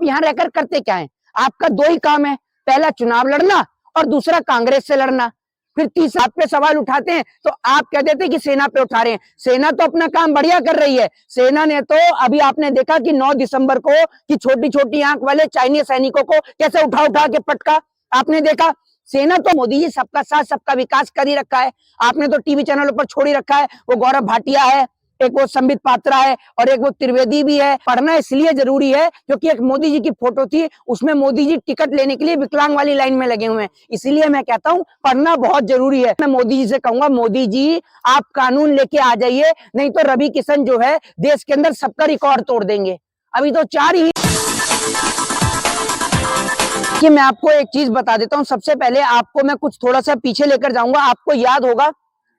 आप यहाँ रहकर करते क्या है? आपका दो ही काम है, पहला चुनाव लड़ना और दूसरा कांग्रेस से लड़ना। फिर तीसरा आप पे सवाल उठाते हैं तो आप कह देते हैं कि सेना पे उठा रहे हैं। सेना तो अपना काम बढ़िया कर रही है। सेना ने तो अभी आपने देखा कि 9 दिसंबर को कि छोटी छोटी आंख वाले चाइनीज सैनिकों को कैसे उठा उठा के पटका, आपने देखा। सेना तो मोदी जी सबका साथ सबका विकास कर ही रखा है। आपने तो टीवी चैनलों पर छोड़ ही रखा है। वो गौरव भाटिया है, एक वो संबित पात्रा है और एक वो त्रिवेदी भी है। पढ़ना इसलिए जरूरी है क्योंकि एक मोदी जी की फोटो थी, उसमें मोदी जी टिकट लेने के लिए विकलांग वाली लाइन में लगे हुए हैं। इसीलिए मैं कहता हूं पढ़ना बहुत जरूरी है। मैं मोदी जी से कहूंगा, मोदी जी आप कानून लेके आ जाइए, नहीं तो रवि किशन जो है देश के अंदर सबका रिकॉर्ड तोड़ देंगे। अभी तो 4 ही। कि मैं आपको एक चीज बता देता हूं, सबसे पहले आपको मैं कुछ थोड़ा सा पीछे लेकर जाऊंगा। आपको याद होगा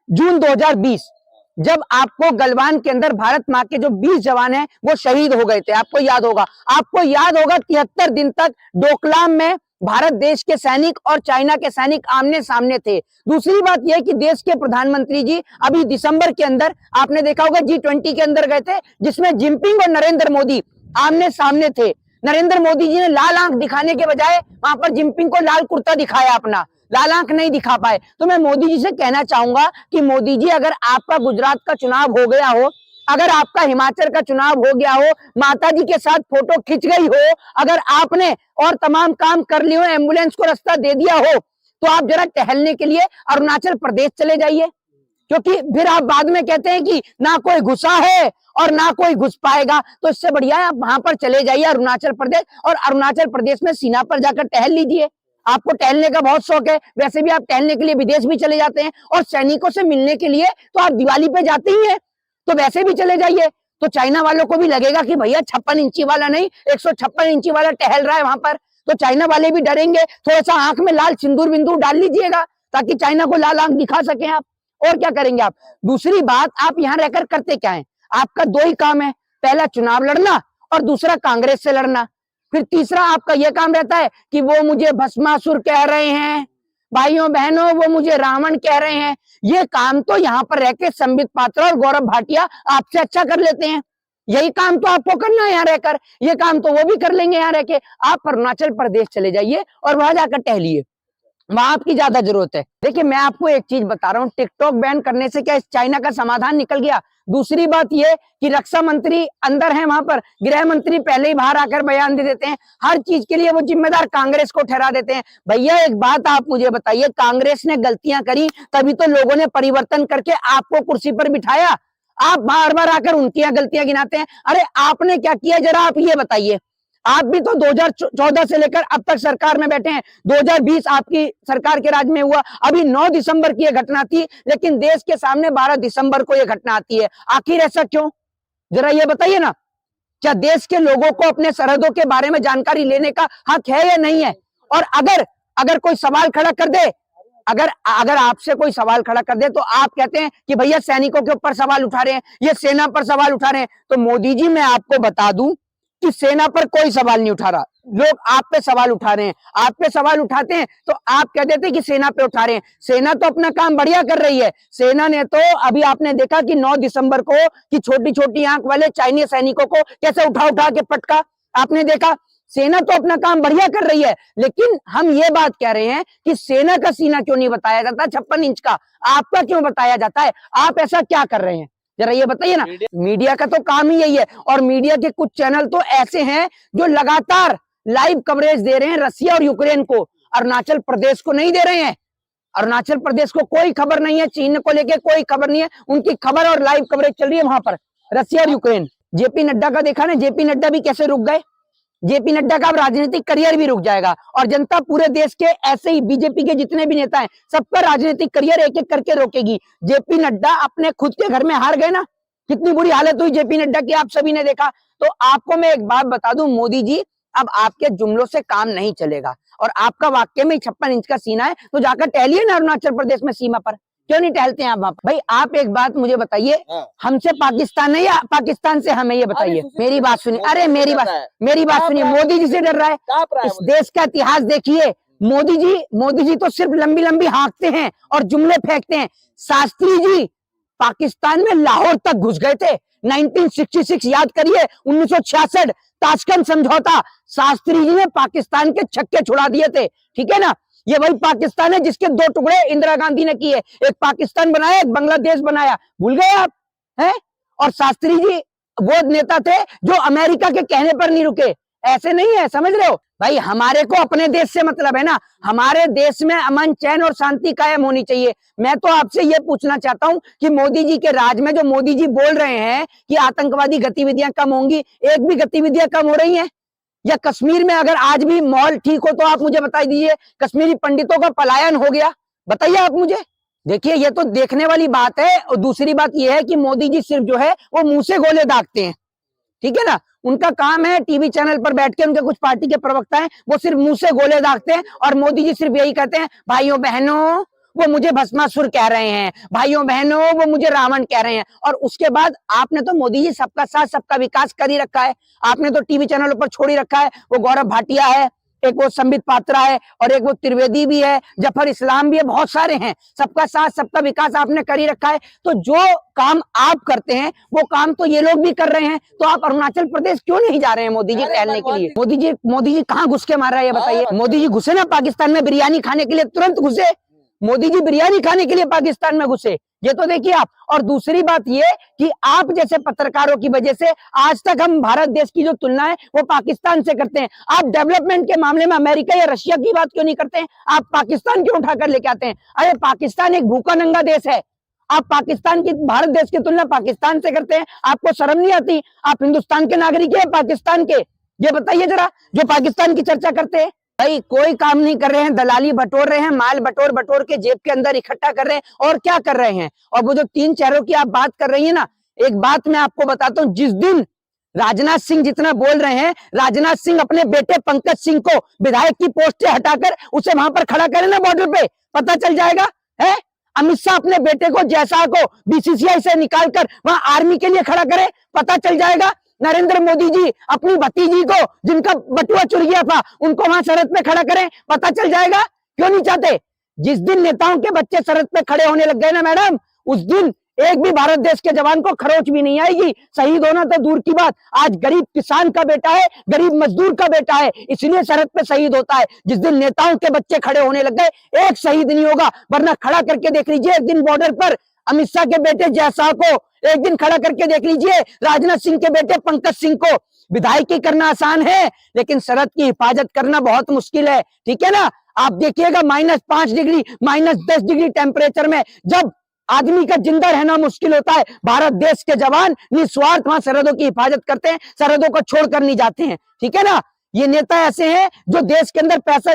जून 2020 जब आपको गलवान के अंदर भारत माँ के जो 20 जवान हैं वो शहीद हो गए थे, आपको याद होगा। आपको याद होगा 73 दिन तक डोकलाम में भारत देश के सैनिक और चाइना के सैनिक आमने सामने थे। दूसरी बात यह कि देश के प्रधानमंत्री जी अभी दिसंबर के अंदर आपने देखा होगा G20 के अंदर गए थे, जिसमें जिनपिंग और नरेंद्र मोदी आमने सामने थे। नरेंद्र मोदी जी ने लाल आंख दिखाने के बजाय वहां पर जिनपिंग को लाल कुर्ता दिखाया, अपना लाल आंख नहीं दिखा पाए। तो मैं मोदी जी से कहना चाहूंगा कि मोदी जी अगर आपका गुजरात का चुनाव हो गया हो, अगर आपका हिमाचल का चुनाव हो गया हो, माता जी के साथ फोटो खिंच गई हो, अगर आपने और तमाम काम कर लिए हो, एम्बुलेंस को रास्ता दे दिया हो, तो आप जरा टहलने के लिए अरुणाचल प्रदेश चले जाइए। क्योंकि फिर आप बाद में कहते हैं कि ना कोई घुसा है और ना कोई घुस पाएगा। तो इससे बढ़िया है आप वहां पर चले जाइए अरुणाचल प्रदेश, और अरुणाचल प्रदेश में सीना पर जाकर टहल लीजिए। आपको टहलने का बहुत शौक है, वैसे भी आप टहलने के लिए विदेश भी चले जाते हैं, और सैनिकों से मिलने के लिए तो आप दिवाली पे जाते ही हैं, तो वैसे भी चले जाइए। तो चाइना वालों को भी लगेगा कि भैया 56 इंची वाला नहीं, 156 इंची वाला टहल रहा है वहां पर, तो चाइना वाले भी डरेंगे। थोड़ा सा आंख में लाल सिंदूर बिंदूर डाल लीजिएगा ताकि चाइना को लाल आंख दिखा सकें आप। और क्या करेंगे आप? दूसरी बात, आप यहाँ रहकर करते क्या है? आपका दो ही काम है, पहला चुनाव लड़ना और दूसरा कांग्रेस से लड़ना। फिर तीसरा आपका यह काम रहता है कि वो मुझे भस्मासुर कह रहे हैं, भाइयों बहनों वो मुझे रावण कह रहे हैं। ये काम तो यहाँ पर रहकर संबित पात्रा और गौरव भाटिया आपसे अच्छा कर लेते हैं। यही काम तो आपको करना है यहाँ रहकर, ये काम तो वो भी कर लेंगे यहाँ रह के। आप अरुणाचल प्रदेश चले जाइए और वहां जाकर टहलिए, वहां आपकी ज्यादा जरूरत है। देखिए मैं आपको एक चीज बता रहा हूँ, टिकटॉक बैन करने से क्या चाइना का समाधान निकल गया? दूसरी बात यह कि रक्षा मंत्री अंदर है वहां पर, गृह मंत्री पहले ही बाहर आकर बयान दे देते हैं, हर चीज के लिए वो जिम्मेदार कांग्रेस को ठहरा देते हैं। भैया एक बात आप मुझे बताइए, कांग्रेस ने गलतियां करी तभी तो लोगों ने परिवर्तन करके आपको कुर्सी पर बिठाया। आप बार बार आकर उनकी गलतियां गिनाते हैं। अरे आपने क्या किया जरा आप ये बताइए। आप भी तो 2014 से लेकर अब तक सरकार में बैठे हैं, 2020 आपकी सरकार के राज में हुआ। अभी 9 दिसंबर की यह घटना थी, लेकिन देश के सामने 12 दिसंबर को यह घटना आती है। आखिर ऐसा क्यों? जरा ये बताइए ना। क्या देश के लोगों को अपने सरहदों के बारे में जानकारी लेने का हक है या नहीं है? और अगर कोई सवाल खड़ा कर दे, अगर आपसे कोई सवाल खड़ा कर दे तो आप कहते हैं कि भैया सैनिकों के ऊपर सवाल उठा रहे हैं, ये सेना पर सवाल उठा रहे हैं। तो मोदी जी मैं आपको बता दूं कि सेना पर कोई सवाल नहीं उठा रहा, लोग आप पे सवाल उठा रहे हैं। आप पे सवाल उठाते हैं तो आप कह देते हैं कि सेना पे उठा रहे हैं। सेना तो अपना काम बढ़िया कर रही है। सेना ने तो अभी आपने देखा कि 9 दिसंबर को कि छोटी छोटी आंख वाले चाइनीज सैनिकों को कैसे उठा उठा के पटका, आपने देखा। सेना तो अपना काम बढ़िया कर रही है, लेकिन हम ये बात कह रहे हैं कि सेना का सीना क्यों नहीं बताया जाता 56 इंच का, आपका क्यों बताया जाता है? आप ऐसा क्या कर रहे हैं जरा ये बताइए ना। मीडिया का तो काम ही यही है, और मीडिया के कुछ चैनल तो ऐसे हैं जो लगातार लाइव कवरेज दे रहे हैं रसिया और यूक्रेन को, अरुणाचल प्रदेश को नहीं दे रहे हैं। अरुणाचल प्रदेश को कोई खबर नहीं है, चीन को लेके कोई खबर नहीं है, उनकी खबर और लाइव कवरेज चल रही है वहां पर रसिया और यूक्रेन। जेपी नड्डा का देखा ना, जेपी नड्डा भी कैसे रुक गए। जेपी नड्डा का अब राजनीतिक करियर भी रुक जाएगा, और जनता पूरे देश के ऐसे ही बीजेपी के जितने भी नेता हैं सबका राजनीतिक करियर एक एक करके रोकेगी। जेपी नड्डा अपने खुद के घर में हार गए ना, कितनी बुरी हालत हुई जेपी नड्डा की आप सभी ने देखा। तो आपको मैं एक बात बता दूं, मोदी जी अब आपके जुमलों से काम नहीं चलेगा, और आपका वाक्य में 56 इंच का सीना है तो जाकर टहलिए ना अरुणाचल प्रदेश में सीमा पर। क्यों नहीं टहलते हैं आप वहां पर? भाई आप एक बात मुझे बताइए, हमसे पाकिस्तान है या पाकिस्तान से हमें? ये बताइए। मेरी बात सुनिए, अरे मेरी बात सुनिए। मोदी जी से डर रहा है? इस देश का इतिहास देखिए, मोदी जी तो सिर्फ लंबी लंबी हाँकते हैं और जुमले फेंकते हैं। शास्त्री जी पाकिस्तान में लाहौर तक घुस गए थे। 1966 याद करिए, 1966 ताशकंद समझौता, शास्त्री जी ने पाकिस्तान के छक्के छुड़ा दिए थे। ठीक है ना, ये वही पाकिस्तान है जिसके दो टुकड़े इंदिरा गांधी ने किए, एक पाकिस्तान बनाया, एक बांग्लादेश बनाया। भूल गए आप हैं? और शास्त्री जी वो नेता थे जो अमेरिका के कहने पर नहीं रुके। ऐसे नहीं है, समझ रहे हो भाई? हमारे को अपने देश से मतलब है ना, हमारे देश में अमन चैन और शांति कायम होनी चाहिए। मैं तो आपसे ये पूछना चाहता हूं कि मोदी जी के राज में जो मोदी जी बोल रहे हैं कि आतंकवादी गतिविधियां कम होंगी, एक भी गतिविधियां कम हो रही हैं? या कश्मीर में अगर आज भी माहौल ठीक हो तो आप मुझे बता दीजिए, कश्मीरी पंडितों का पलायन हो गया? बताइए आप मुझे। देखिए, ये तो देखने वाली बात है। और दूसरी बात ये है कि मोदी जी सिर्फ जो है वो मुंह से गोले दागते हैं। ठीक है ना, उनका काम है टीवी चैनल पर बैठ के, उनके कुछ पार्टी के प्रवक्ता हैं, वो सिर्फ मुंह से गोले दागते हैं। और मोदी जी सिर्फ यही कहते हैं, भाइयों बहनों वो मुझे भस्मासुर कह रहे हैं, भाइयों बहनों वो मुझे रावण कह रहे हैं। और उसके बाद आपने तो मोदी जी सबका साथ सबका विकास कर ही रखा है। आपने तो टीवी चैनलों पर छोड़ ही रखा है। वो गौरव भाटिया है, एक वो संबित पात्रा है, और एक वो त्रिवेदी भी है, जफर इस्लाम भी है, बहुत सारे हैं। सबका साथ सबका विकास आपने कर ही रखा है। तो जो काम आप करते हैं वो काम तो ये लोग भी कर रहे हैं। तो आप अरुणाचल प्रदेश क्यों नहीं जा रहे हैं मोदी जी टहलने के लिए? मोदी जी कहाँ घुस के मार रहा है ये बताइए? मोदी जी घुसे ना पाकिस्तान में बिरयानी खाने के लिए, तुरंत घुसे। मोदी जी बिरयानी खाने के लिए पाकिस्तान में घुसे, ये तो देखिए आप। और दूसरी बात ये कि आप जैसे पत्रकारों की वजह से आज तक हम भारत देश की जो तुलना है वो पाकिस्तान से करते हैं। आप डेवलपमेंट के मामले में अमेरिका या रशिया की बात क्यों नहीं करते हैं? आप पाकिस्तान क्यों उठाकर लेके आते हैं? अरे पाकिस्तान एक भूखा नंगा देश है, आप पाकिस्तान की, भारत देश की तुलना पाकिस्तान से करते हैं। आपको शर्म नहीं आती? आप हिंदुस्तान के नागरिक हैं पाकिस्तान के? ये बताइए जरा, जो पाकिस्तान की चर्चा करते हैं। भाई कोई काम नहीं कर रहे हैं, दलाली बटोर रहे हैं, माल बटोर बटोर के जेब के अंदर इकट्ठा कर रहे हैं। और क्या कर रहे हैं? और वो जो 3 चेहरों की आप बात कर रही है ना, एक बात मैं आपको बताता हूँ, जिस दिन राजनाथ सिंह जितना बोल रहे हैं, राजनाथ सिंह अपने बेटे पंकज सिंह को विधायक की पोस्ट से हटाकर उसे वहां पर खड़ा करें ना बॉर्डर पे, पता चल जाएगा है। अमित शाह अपने बेटे को, जैसा को बीसीसीआई से निकालकर वहां आर्मी के लिए खड़ा करे, पता चल जाएगा। नरेंद्र मोदी जी अपनी भतीजी को, जिनका बटुआ चुर गया था, उनको वहां सरहद पे खड़ा करें, पता चल जाएगा। क्यों नहीं चाहते? जिस दिन नेताओं के बच्चे सरहद पे खड़े होने लग गए ना मैडम, उस दिन एक भी भारत देश के जवान को खरोच भी नहीं आएगी। शहीद होना तो दूर की बात, आज गरीब किसान का बेटा है, गरीब मजदूर का बेटा है, इसलिए सरहद पे शहीद होता है। जिस दिन नेताओं के बच्चे खड़े होने लग गए, एक शहीद नहीं होगा। वरना खड़ा करके देख लीजिए एक दिन बॉर्डर पर अमित शाह के बेटे जयशाह को, एक दिन खड़ा करके देख लीजिए राजनाथ सिंह के बेटे पंकज सिंह को। विधायकी करना आसान है, लेकिन सरहद की हिफाजत करना बहुत मुश्किल है। ठीक है ना, आप देखिएगा -5 डिग्री, -10 डिग्री टेम्परेचर में जब आदमी का जिंदा रहना मुश्किल होता है, भारत देश के जवान निस्वार्थ वहां सरहदों की हिफाजत करते हैं, सरहदों को छोड़कर नहीं जाते हैं। ठीक है ना, ये नेता ऐसे हैं जो देश के अंदर पैसा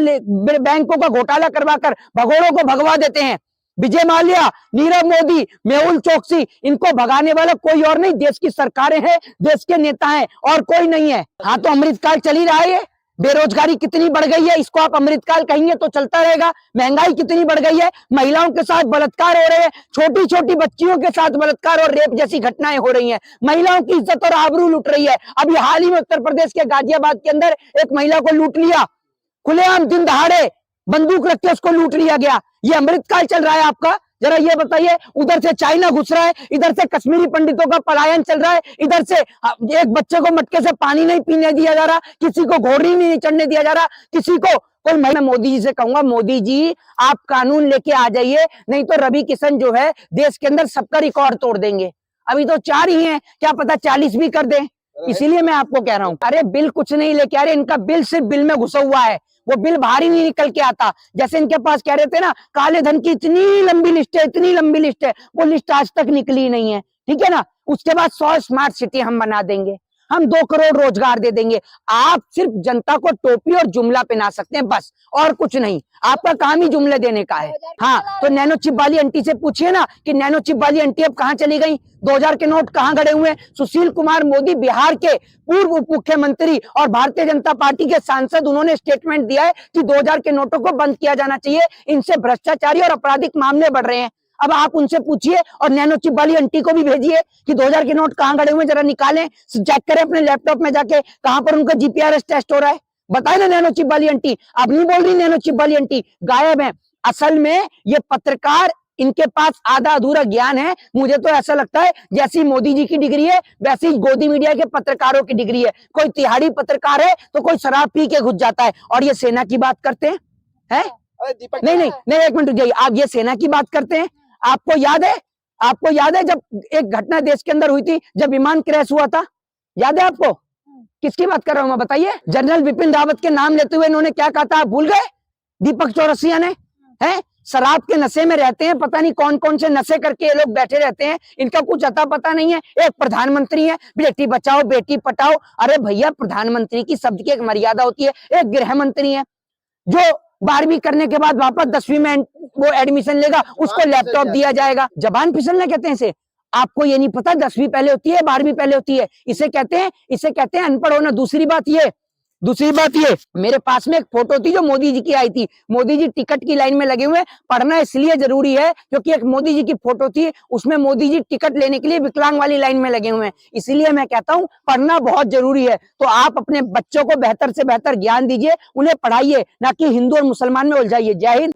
बैंकों का घोटाला करवाकर भगोड़ों को भगवा देते हैं। विजय माल्या, नीरव मोदी, मेहुल चोकसी, इनको भगाने वाला कोई और नहीं, देश की सरकारें हैं, देश के नेता हैं, और कोई नहीं है। हाँ तो अमृतकाल चल ही रहा है। बेरोजगारी कितनी बढ़ गई है, इसको आप अमृतकाल कहेंगे तो चलता रहेगा। महंगाई कितनी बढ़ गई है, महिलाओं के साथ बलात्कार हो रहे हैं, छोटी छोटी बच्चियों के साथ बलात्कार और रेप जैसी घटनाएं हो रही हैं, महिलाओं की इज्जत और आबरू लूट रही है। अभी हाल ही में उत्तर प्रदेश के गाजियाबाद के अंदर एक महिला को लूट लिया, खुलेआम दिन दहाड़े बंदूक रख के उसको लूट लिया गया। ये अमृतकाल चल रहा है आपका? जरा ये बताइए। उधर से चाइना घुस रहा है, इधर से कश्मीरी पंडितों का पलायन चल रहा है, इधर से एक बच्चे को मटके से पानी नहीं पीने दिया जा रहा, किसी को घोड़ी नहीं चढ़ने दिया जा रहा, किसी को कोई। मैं मोदी जी से कहूंगा, मोदी जी आप कानून लेके आ जाइए, नहीं तो रवि किशन जो है देश के अंदर सबका रिकॉर्ड तोड़ देंगे। अभी तो 4 ही हैं, क्या पता 40 भी कर दें। इसीलिए मैं आपको कह रहा हूं, अरे बिल कुछ नहीं लेके आ रहे, इनका बिल सिर्फ बिल में घुसा हुआ है, वो बिल बाहर ही नहीं निकल के आता। जैसे इनके पास कह रहे थे ना, काले धन की इतनी लंबी लिस्ट है, इतनी लंबी लिस्ट है, वो लिस्ट आज तक निकली नहीं है। ठीक है ना, उसके बाद 100 स्मार्ट सिटी हम बना देंगे, हम 2 करोड़ रोजगार दे देंगे। आप सिर्फ जनता को टोपी और जुमला पहना सकते हैं, बस, और कुछ नहीं। आपका काम ही जुमले देने का है। हाँ तो नैनो चिप वाली आंटी से पूछिए ना कि नैनो चिप वाली आंटी अब कहाँ चली गई, 2000 के नोट कहाँ गड़े हुए हैं। सुशील कुमार मोदी बिहार के पूर्व उप मुख्यमंत्री और भारतीय जनता पार्टी के सांसद, उन्होंने स्टेटमेंट दिया है कि 2000 के नोटों को बंद किया जाना चाहिए, इनसे भ्रष्टाचारी और आपराधिक मामले बढ़ रहे हैं। अब आप उनसे पूछिए, और नैनो चिप वाली आंटी को भी भेजिए कि 2000 के नोट कहाँ गड़े हुए, जरा निकालें, चेक करें अपने लैपटॉप में जाके कहां पर उनका जीपीआरएस टेस्ट हो रहा है। बताए ना नैनो चिप वाली आंटी। अब नहीं बोल रही नैनो चिप वाली आंटी, गायब है। असल में ये पत्रकार इनके पास आधा अधूरा ज्ञान है। मुझे तो ऐसा लगता है जैसी मोदी जी की डिग्री है वैसी ही गोदी मीडिया के पत्रकारों की डिग्री है। कोई तिहाड़ी पत्रकार है तो कोई शराब पी के घुस जाता है और ये सेना की बात करते हैं, हैं? नहीं नहीं नहीं, एक मिनट रुक जाइए। आप ये सेना की बात करते हैं। आपको याद है जब एक घटना देश के अंदर हुई थी, जब विमान क्रैश हुआ था, याद है आपको? किसकी बात कर रहा हूं मैं, बताइए। जनरल बिपिन रावत के नाम लेते हुए इन्होंने क्या कहा था, आप भूल गए? दीपक चौरसिया ने, हैं? शराब के नशे में रहते हैं, पता नहीं कौन कौन से नशे करके ये लोग बैठे रहते हैं, इनका कुछ अता पता नहीं है। एक प्रधानमंत्री है, बेटी बचाओ बेटी पटाओ। अरे भैया, प्रधानमंत्री की शब्द की एक मर्यादा होती है। एक गृह मंत्री है जो 12वीं करने के बाद वापस 10वीं में वो एडमिशन लेगा, उसको लैपटॉप दिया जाएगा। जबान फिसलना कहते हैं इसे। आपको ये नहीं पता 10वीं पहले होती है 12वीं पहले होती है? इसे कहते हैं अनपढ़ होना। दूसरी बात ये, मेरे पास में एक फोटो थी जो मोदी जी की आई थी। मोदी जी टिकट की लाइन में लगे हुए। पढ़ना इसलिए जरूरी है क्योंकि एक मोदी जी की फोटो थी, उसमें मोदी जी टिकट लेने के लिए विकलांग वाली लाइन में लगे हुए हैं। इसीलिए मैं कहता हूं पढ़ना बहुत जरूरी है। तो आप अपने बच्चों को बेहतर से बेहतर ज्ञान दीजिए, उन्हें पढ़ाइए, ना कि हिंदू और मुसलमान में उलझाइए। जय हिंद।